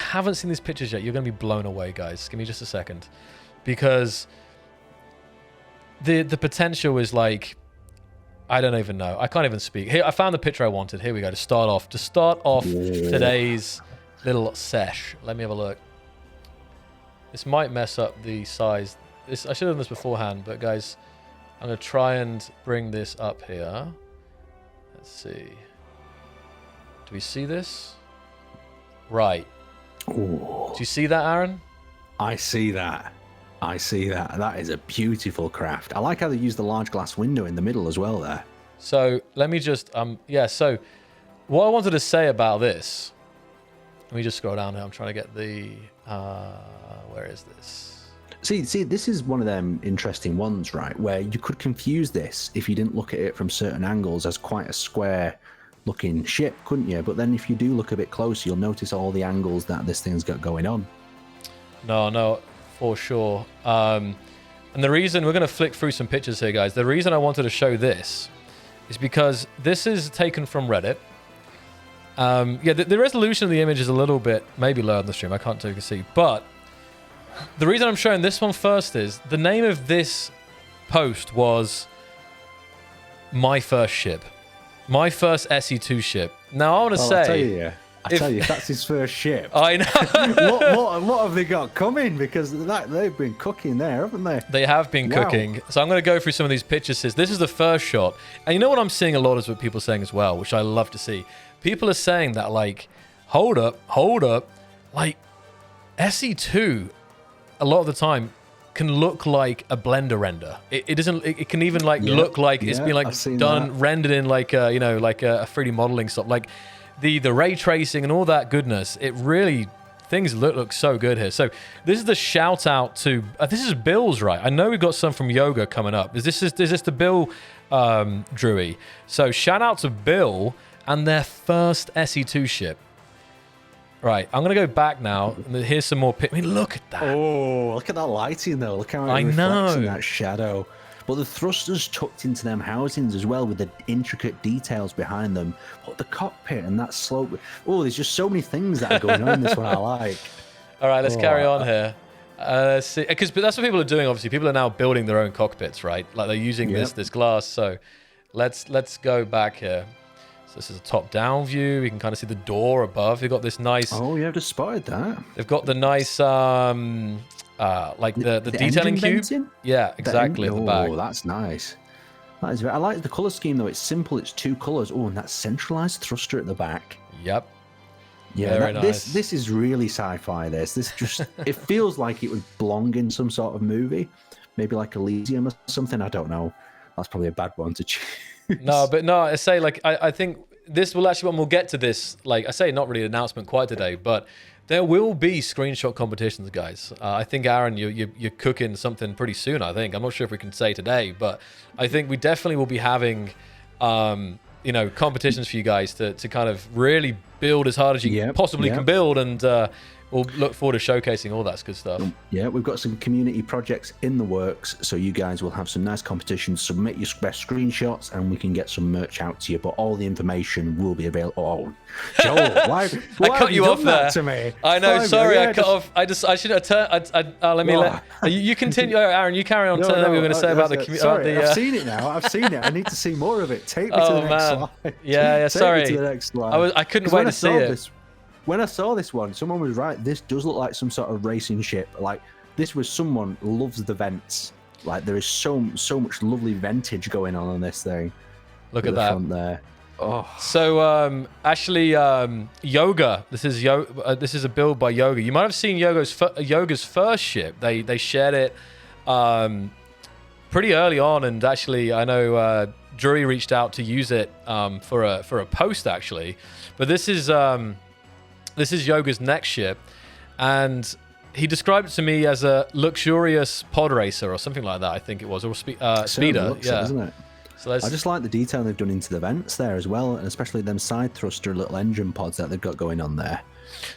haven't seen these pictures yet, you're going to be blown away, guys. Give me just a second. Because the potential is like, I don't even know. I can't even speak. Here, I found the picture I wanted. Here we go. To start off today's little sesh. Let me have a look. This might mess up the size. I should have done this beforehand, but guys, I'm going to try and bring this up here. Let's see. Do we see this? Right. Ooh. Do you see that, Aaron? I see that. I see that. That is a beautiful craft. I like how they use the large glass window in the middle as well there. So let me just, so what I wanted to say about this, let me just scroll down here. I'm trying to get the, where is this? See, this is one of them interesting ones, right? Where you could confuse this if you didn't look at it from certain angles as quite a square looking ship, couldn't you? But then if you do look a bit closer, you'll notice all the angles that this thing's got going on. No, for sure. And the reason, we're going to flick through some pictures here, guys. The reason I wanted to show this is because this is taken from Reddit. The resolution of the image is a little bit maybe lower on the stream. I can't take a see. But the reason I'm showing this one first is the name of this post was My First Ship. My first SE2 ship. Now, I want to say... I tell you, if that's his first ship. I know. what have they got coming? Because they've been cooking there, haven't they? They have been cooking. So I'm going to go through some of these pictures. This is the first shot. And you know what I'm seeing a lot is what people are saying as well, which I love to see. People are saying that, like, hold up. Like, SE2, a lot of the time, can look like a Blender render. It doesn't. It can even look like it's been rendered in like a 3D modeling stuff. Like the ray tracing and all that goodness. It really things look so good here. So this is the shout out to this is Bill's, right? I know we've got some from Yoga coming up. Is this the Bill Drewy? So shout out to Bill and their first SE2 ship. Right, I'm going to go back now. Here's some more I mean, look at that. Oh, look at that lighting, though. Look how it reflects in that shadow. But the thrusters tucked into them housings as well with the intricate details behind them. But the cockpit and that slope. Oh, there's just so many things that are going on in this one I like. All right, let's carry on here. Let's see, because that's what people are doing, obviously. People are now building their own cockpits, right? Like they're using this glass. So let's go back here. So this is a top-down view. You can kind of see the door above. You've got this nice... Oh, you have just spotted that. They've got the nice, the detailing cube. Venting? Yeah, exactly at the back. Oh, that's nice. That is. I like the color scheme, though. It's simple. It's two colors. Oh, and that centralized thruster at the back. Yep. Yeah, very nice. This is really sci-fi. This just it feels like it would belong in some sort of movie, maybe like Elysium or something. I don't know. That's probably a bad one to choose. No, I say, like, I think this will actually, when we'll get to this, like I say, not really an announcement quite today, but there will be screenshot competitions, guys. I think, Aaron, you're cooking something pretty soon, I think. I'm not sure if we can say today, but I think we definitely will be having, competitions for you guys to kind of really build as hard as you possibly can build, and we'll look forward to showcasing all that good stuff. Yeah, we've got some community projects in the works, so you guys will have some nice competitions. Submit your best screenshots, and we can get some merch out to you. But all the information will be available. Oh, Joel, why I cut you off there? To me? I know. Sorry, I cut off. I should have turned. let you continue, Aaron. You carry on. Tell me what we're going to say about the community. Sorry, I've seen it now. I've seen it. I need to see more of it. Take me to the next slide. Yeah. Sorry. Take me to the next slide. I couldn't wait to see it. When I saw this one, someone was right. This does look like some sort of racing ship. Like this was someone loves the vents. Like there is so much lovely vintage going on this thing. Look at that front there. Oh. So actually, Yoga. This is a build by Yoga. You might have seen Yoga's first ship. They shared it pretty early on, and actually, I know Drury reached out to use it for a post actually. But this is Yoga's next ship, and he described it to me as a luxurious pod racer or something like that. I think it was, or speeder. Yeah, isn't it? So I just like the detail they've done into the vents there as well, and especially them side thruster little engine pods that they've got going on there.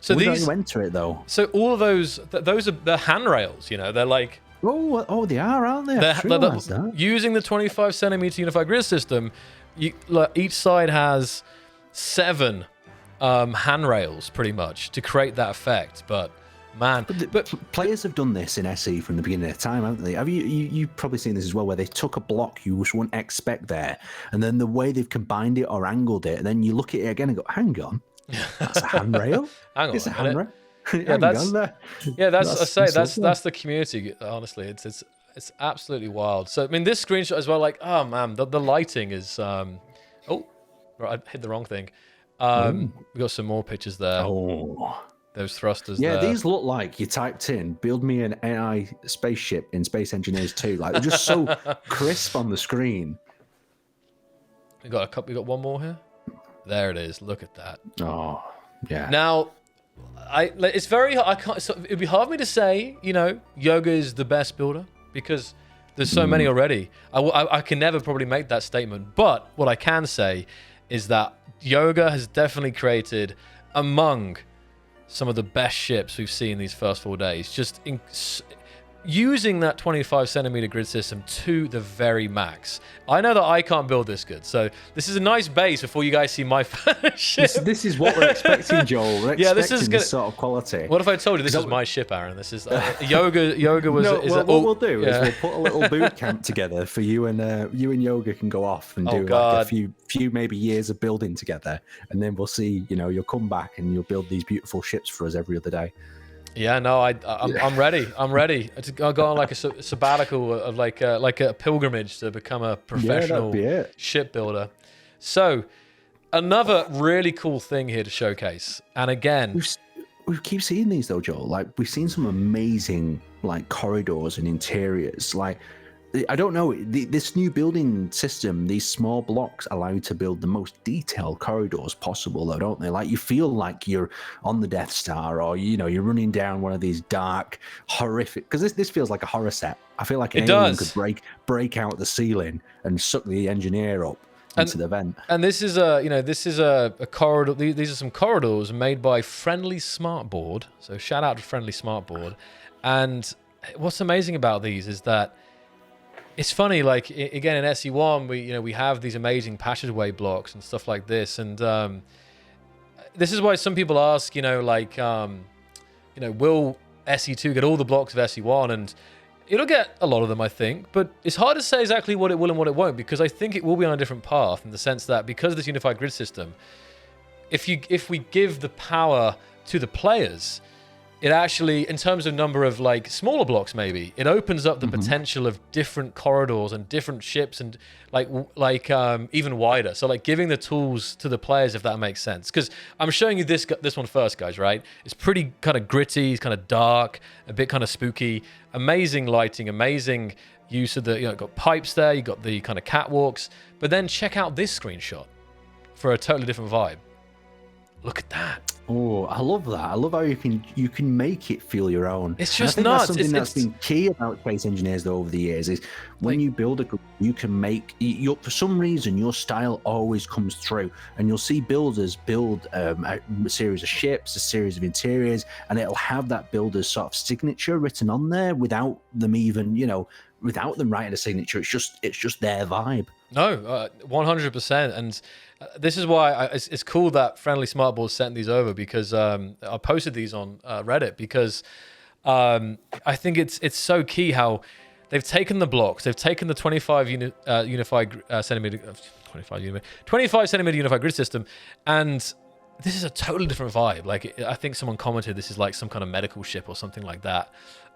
So we don't even enter it though. So all of those are the handrails. They're like. Oh, they are, aren't they? They're using the 25 centimeter unified grid system. Each side has 7 handrails pretty much to create that effect. But man, but players have done this in SE from the beginning of time, haven't they? Have you've probably seen this as well, where they took a block you just wouldn't expect there, and then the way they've combined it or angled it, and then you look at it again and go, hang on, that's a handrail. Hang on, it's a handrail. Yeah, that's the community. Honestly, it's absolutely wild. So I mean, this screenshot as well. Like, oh man, the lighting is. Oh, right, I hit the wrong thing. We got some more pictures there. Oh. Those thrusters. Yeah, there. These look like you typed in "build me an AI spaceship" in Space Engineers 2. Like they're just so crisp on the screen. We got a couple. We got one more here. There it is. Look at that. Oh, yeah. Now, it's very. I can't. So it'd be hard for me to say. Yoga is the best builder because there's so many already. I can never probably make that statement. But what I can say is that Yoga has definitely created among some of the best ships we've seen these first 4 days. Just using that 25 centimeter grid system to the very max. I know that I can't build this good, so this is a nice base before you guys see my ship. This is what we're expecting, Joel. We're expecting this sort of quality. What if I told you this is my ship, Aaron? This is Yoga was. What we'll do is we'll put a little boot camp together for you and Yoga can go off and do like a few maybe years of building together, and then we'll see. You'll come back and you'll build these beautiful ships for us every other day. Yeah, no, I'm ready. I'm ready to go on like a sabbatical of like a pilgrimage to become a professional shipbuilder. So, another really cool thing here to showcase, and again, we keep seeing these though, Joel. Like we've seen some amazing like corridors and interiors. Like I don't know, this new building system, these small blocks allow you to build the most detailed corridors possible, though, don't they? Like you feel like you're on the Death Star, or you're running down one of these dark, horrific. Because this feels like a horror set. I feel like an alien could break out the ceiling and suck the engineer up into the vent. And this is a corridor. These are some corridors made by Friendly Smartboard. So shout out to Friendly Smartboard. And what's amazing about these is that. It's funny, like again in SE1, we have these amazing passageway blocks and stuff like this, and this is why some people ask, will SE2 get all the blocks of SE1? And it'll get a lot of them, I think, but it's hard to say exactly what it will and what it won't, because I think it will be on a different path in the sense that because of this unified grid system, if we give the power to the players. It actually, in terms of number of like smaller blocks, maybe it opens up the potential of different corridors and different ships and like even wider. So like giving the tools to the players, if that makes sense. Because I'm showing you this one first, guys. Right? It's pretty kind of gritty, it's kind of dark, a bit kind of spooky. Amazing lighting, amazing use of the got pipes there. You got the kind of catwalks. But then check out this screenshot for a totally different vibe. Look at that. Oh, I love that. I love how you can make it feel your own. It's just nuts. That's something that's been key about Space Engineers though over the years is when you build a group, you can make for some reason your style always comes through, and you'll see builders build a series of ships, a series of interiors, and it'll have that builder's sort of signature written on there without them even without them writing a signature. It's just their vibe. No, 100%. And this is why it's cool that Friendly Smartboard sent these over, because I posted these on Reddit, because I think it's so key how they've taken the blocks, they've taken the 25 centimeter unified grid system, and this is a totally different vibe. Like I think someone commented this is like some kind of medical ship or something like that.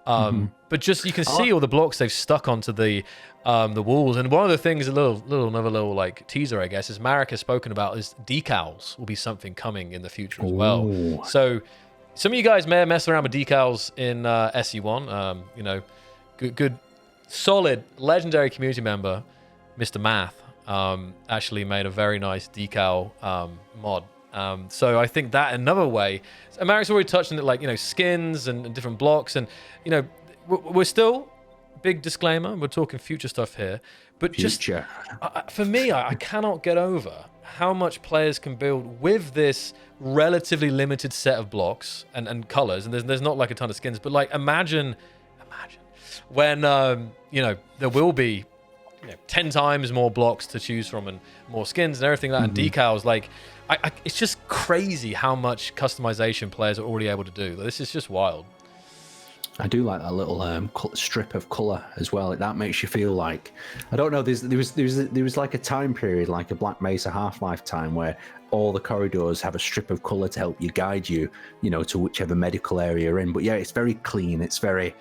But just you can see all the blocks they've stuck onto the walls. And one of the things, another little like teaser, I guess, is Marek has spoken about is decals will be something coming in the future as well. So some of you guys may have messed around with decals in SE1. Good, solid, legendary community member, Mr. Math, actually made a very nice decal mod. So I think that another way, Marek's already touched on it, like, skins and different blocks. And, we're still, big disclaimer, we're talking future stuff here. But future. Just, for me, I cannot get over how much players can build with this relatively limited set of blocks and colors. And there's not like a ton of skins, but like imagine when, there will be 10 times more blocks to choose from and more skins and everything like that, and decals. Like, it's just crazy how much customization players are already able to do. This is just wild. I do like that little strip of color as well. That makes you feel like, I don't know. There was like a time period, like a Black Mesa Half-Life time, where all the corridors have a strip of color to help you guide you, to whichever medical area you're in. But yeah, it's very clean. It's very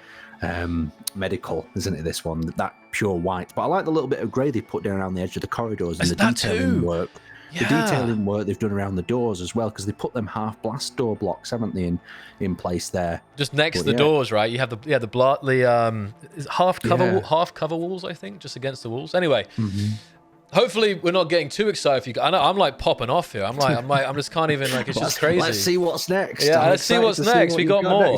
medical, isn't it? This one, that pure white. But I like the little bit of grey they put down around the edge of the corridors and the detailing work. Yeah. The detailing work they've done around the doors as well, because they put them half blast door blocks, haven't they, in place there? Just next to the doors, right? You have the half cover walls, I think, just against the walls. Anyway, hopefully we're not getting too excited for you. I know I'm like popping off here. I'm just can't even it's just crazy. Let's see what's next. Yeah, let's see what's next. We got more.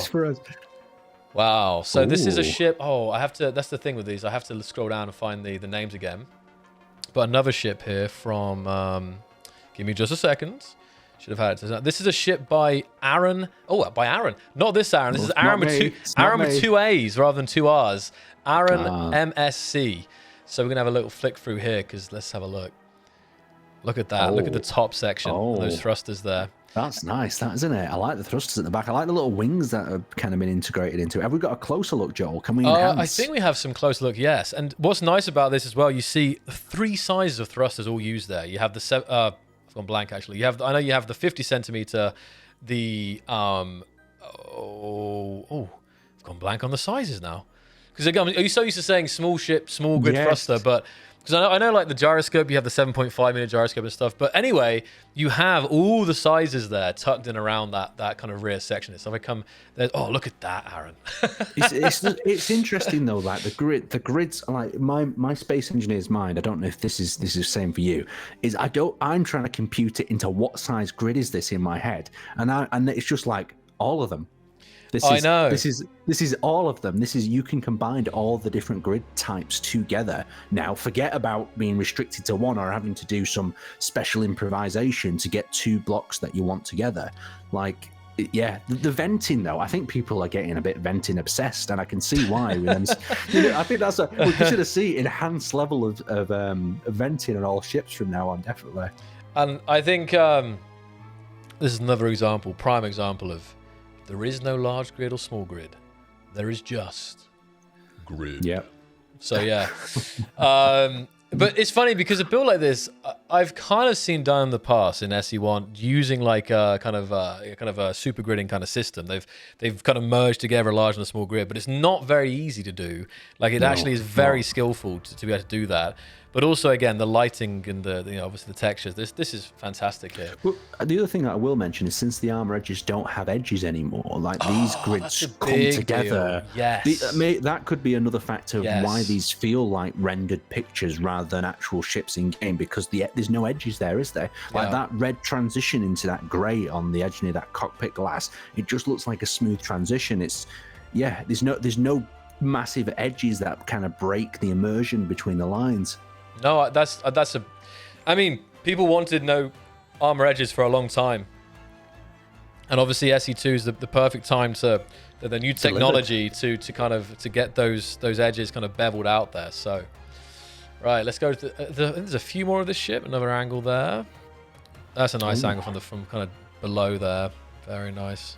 Wow. So this is a ship. Oh, I have to. That's the thing with these. I have to scroll down and find the names again. But another ship here from. Give me just a second. Should have had it. This is a ship by Aaron. Oh, by Aaron. Not this Aaron. This is Aaron with two A's rather than two R's. Aaron MSC. So we're going to have a little flick through here because let's have a look. Look at that. Look at the top section. Those thrusters there. That's nice, that isn't it? I like the thrusters at the back. I like the little wings that have kind of been integrated into it. Have we got a closer look, Joel? Can we enhance? I think we have some closer look, yes. And what's nice about this as well, you see 3 sizes of thrusters all used there. You have the I've gone blank actually. I know you have the 50 centimeter, the I've gone blank on the sizes now. Because again, are you so used to saying small ship, small grid thruster, but because I know like the gyroscope, you have the 7.5 meter gyroscope and stuff. But anyway, you have all the sizes there tucked in around that kind of rear section. So if I come there, look at that, Aaron. it's interesting though, like the grids, like my space engineer's mind. I don't know if this is the same for you. I'm trying to compute it into what size grid is this in my head, and it's just like all of them. I know. This is all of them. You can combine all the different grid types together. Now, forget about being restricted to one or having to do some special improvisation to get 2 blocks that you want together. Like, yeah, the venting though. I think people are getting a bit venting obsessed, and I can see why. I think that's we should see enhanced level of venting on all ships from now on, definitely. And I think this is another prime example of. There is no large grid or small grid. There is just grid. Yeah. So yeah. But it's funny because a build like this, I've kind of seen done in the past in SE1 using like a kind of a super gridding kind of system. They've kind of merged together a large and a small grid, but it's not very easy to do. Like it actually is very skillful to be able to do that. But also, again, the lighting and the obviously the textures. This is fantastic here. Well, the other thing that I will mention is since the armor edges don't have edges anymore, like these grids come together. Deal. Yes, that could be another factor of why these feel like rendered pictures rather than actual ships in game, because there's no edges there, is there? Like that red transition into that grey on the edge near that cockpit glass. It just looks like a smooth transition. There's no massive edges that kind of break the immersion between the lines. No, I mean, people wanted no armor edges for a long time. And obviously SE2 is the perfect time the new technology to get those edges kind of beveled out there. So, right, let's go to there's a few more of this ship, another angle there. That's a nice angle from kind of below there. Very nice.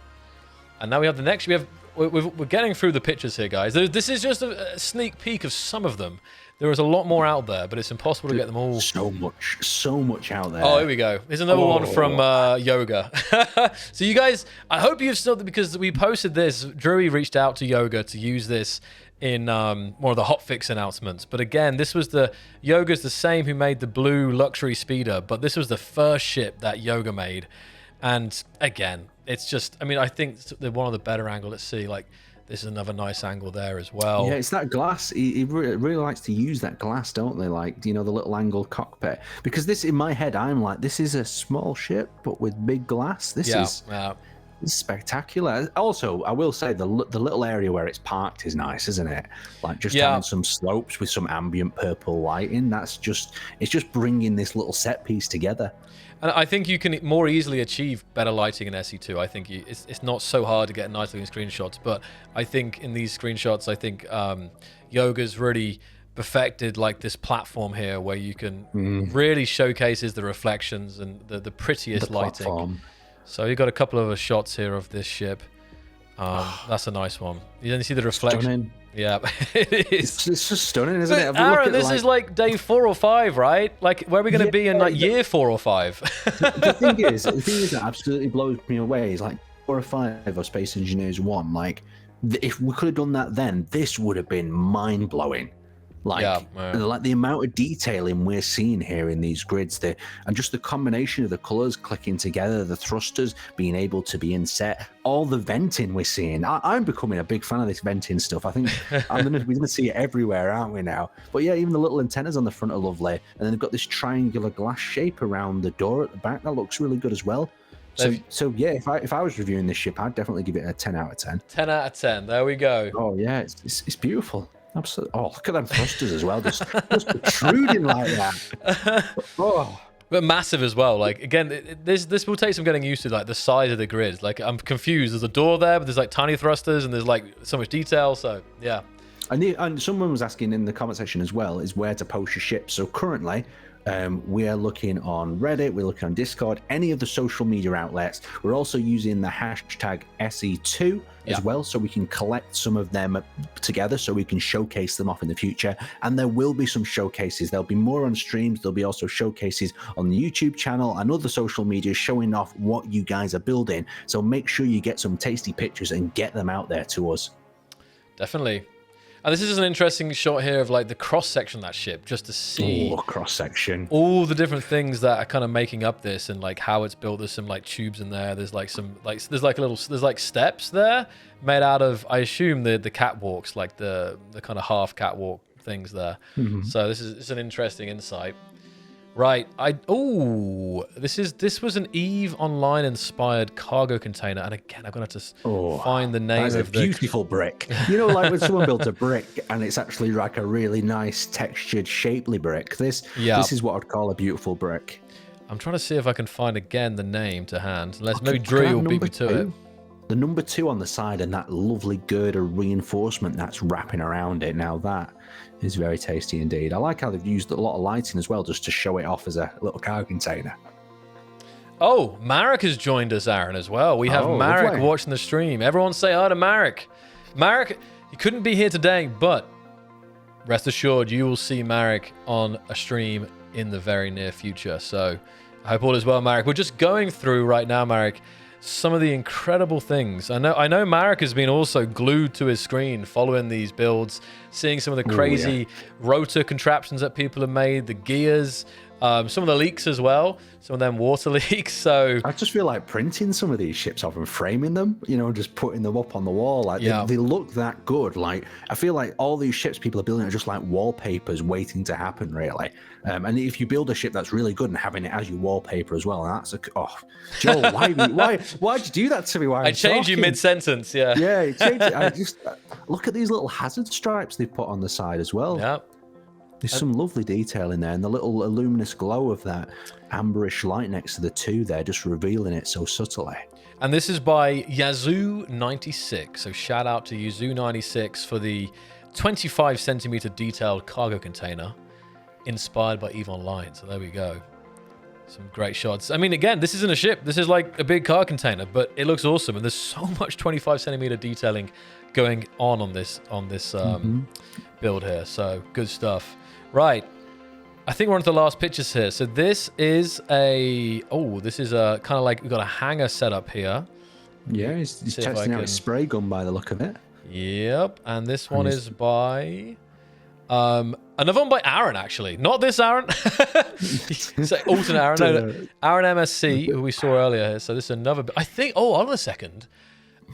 And now we have the next, we're getting through the pictures here, guys. This is just a sneak peek of some of them. There is a lot more out there, but it's impossible to get them all. So much out there. Oh, here we go. Here's another one from Yoga. So you guys, I hope you've still, because we posted this, Drewy reached out to Yoga to use this in more of the hotfix announcements. But again, Yoga's the same who made the blue luxury speeder, but this was the first ship that Yoga made. And again, it's just, I mean, I think they're one of the better angles. Let's see, like, this is another nice angle there as well. Yeah, it's that glass. He really likes to use that glass, don't they? Like, the little angled cockpit. Because this, in my head, I'm like, this is a small ship, but with big glass. This is spectacular. Also, I will say the little area where it's parked is nice, isn't it? Like just having some slopes with some ambient purple lighting. It's just bringing this little set piece together. And I think you can more easily achieve better lighting in SE2. I think it's not so hard to get nice looking screenshots, but I think in these screenshots, I think Yoga's really perfected like this platform here where you can really showcases the reflections and the prettiest lighting. Platform. So you got a couple of shots here of this ship. That's a nice one. You then see the reflection. Stunning. Yeah, it is. It's just stunning, isn't it? Aaron, this is like day 4 or 5, right? Like, where are we going to be in like year 4 or 5? The thing is that absolutely blows me away is like 4 or 5 of Space Engineers 1. Like, if we could have done that then, this would have been mind blowing. Like, like the amount of detailing we're seeing here in these grids, and just the combination of the colors clicking together, the thrusters being able to be inset, all the venting we're seeing. I'm becoming a big fan of this venting stuff. I think we're going to see it everywhere, aren't we now? But yeah, even the little antennas on the front are lovely, and then they've got this triangular glass shape around the door at the back that looks really good as well. So yeah, if I was reviewing this ship, I'd definitely give it a 10 out of 10. 10 out of 10. There we go. Oh yeah, it's beautiful. Absolutely. Oh, look at them thrusters as well, just protruding like that. Oh. But massive as well. Like, again, this will take some getting used to, like the size of the grid. Like, I'm confused. There's a door there, but there's like tiny thrusters and there's like so much detail. So yeah. And someone was asking in the comment section as well is where to post your ship. So currently, we are looking on Reddit, we're looking on Discord, any of the social media outlets. We're also using the hashtag SE2 as well, so we can collect some of them together so we can showcase them off in the future. And there will be some showcases. There'll be more on streams. There'll be also showcases on the YouTube channel and other social media showing off what you guys are building. So make sure you get some tasty pictures and get them out there to us. Definitely. And this is an interesting shot here of like the cross section of that ship, just to see cross section, all the different things that are kind of making up this, and like how it's built. There's some like tubes in there. There's like some there's like steps there made out of, I assume, the catwalks, like the kind of half catwalk things there. So it's an interesting insight. Right, this was an EVE Online inspired cargo container, and again, I'm gonna have to find the name of the beautiful brick. You know, like when someone builds a brick and it's actually like a really nice textured, shapely brick. This is what I'd call a beautiful brick. I'm trying to see if I can find again the name to hand, unless maybe Drew will beat me to it. The number 2 on the side and that lovely girder reinforcement that's wrapping around it. Now that is very tasty indeed. I like how they've used a lot of lighting as well, just to show it off as a little cargo container. Oh, Marek has joined us, Aaron, as well. We have Marek watching the stream. Everyone say hi to Marek. Marek, he couldn't be here today, but rest assured, you will see Marek on a stream in the very near future. So I hope all is well, Marek. We're just going through right now, Marek, some of the incredible things. I know Marek has been also glued to his screen following these builds, seeing some of the crazy rotor contraptions that people have made, the gears, some of the leaks as well, some of them water leaks. So I just feel like printing some of these ships off and framing them, you know, just putting them up on the wall. Like they look that good. Like, I feel like all these ships people are building are just like wallpapers waiting to happen, really. And if you build a ship that's really good and having it as your wallpaper as well, that's Joel, why'd you do that to me? I changed you mid-sentence, yeah. Yeah, you changed it. I just look at these little hazard stripes they've put on the side as well. Yeah. There's some lovely detail in there, and the little luminous glow of that amberish light next to the 2 there, just revealing it so subtly. And this is by Yazoo96. So shout out to Yazoo96 for the 25 centimeter detailed cargo container inspired by EVE Online. So there we go. Some great shots. I mean, again, this isn't a ship. This is like a big car container, but it looks awesome. And there's so much 25 centimeter detailing going on this build here. So good stuff. Right. I think we're on to the last pictures here. So this is a kind of like we've got a hangar set up here. Yeah, he's testing out a spray gun by the look of it. Yep. And this one is by another one by Aaron, actually. Not this Aaron. So, alternate Aaron. No, Aaron MSC, who we saw earlier. So this is another. I think. Oh, hold on a second.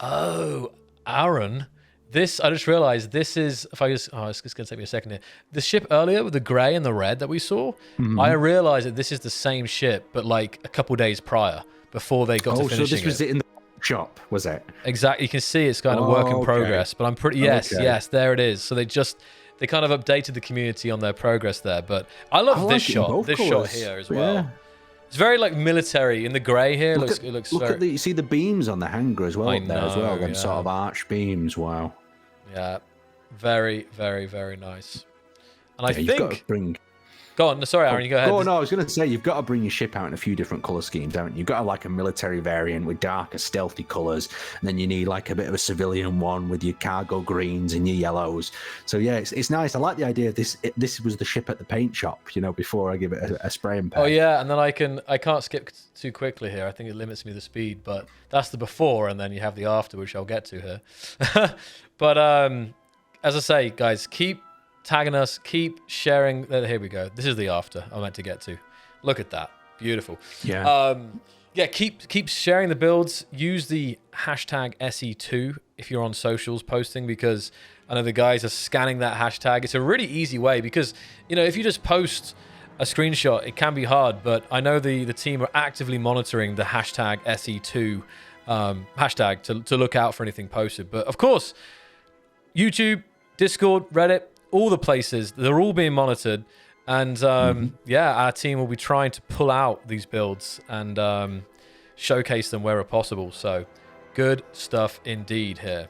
Oh, Aaron. This, I just realized this is, it's just going to take me a second here. The ship earlier with the gray and the red that we saw, I realized that this is the same ship, but like a couple days prior, before they got to finishing it. So this was it in the shop, was it? Exactly. You can see it's kind of work in progress, but I'm pretty, yes, there it is. So they kind of updated the community on their progress there, but I love this shot, shot here as well. Yeah. It's very like military in the grey here. Look at you see the beams on the hangar as well up there as well. Them sort of arch beams. Wow. Yeah, very, very, very nice. And I You've got to think... bring... Go on. Sorry, Aaron, you go ahead. Oh, no, I was going to say, you've got to bring your ship out in a few different color schemes, haven't you? You've got like a military variant with darker, stealthy colors, and then you need like a bit of a civilian one with your cargo greens and your yellows. So yeah, it's nice. I like the idea of this. This was the ship at the paint shop, you know, before I give it a spray and paint. Oh yeah, and then I can't skip too quickly here. I think it limits me the speed, but that's the before, and then you have the after, which I'll get to here. But as I say, guys, keep tagging us, keep sharing. Here we go. This is the after I meant to get to. Look at that. Beautiful. Yeah. Yeah, keep sharing the builds. Use the hashtag SE2 if you're on socials posting, because I know the guys are scanning that hashtag. It's a really easy way because, you know, if you just post a screenshot, it can be hard, but I know the team are actively monitoring the hashtag SE2 hashtag to look out for anything posted. But of course, YouTube, Discord, Reddit, all the places, they're all being monitored. And yeah, our team will be trying to pull out these builds and showcase them wherever possible. So good stuff indeed here.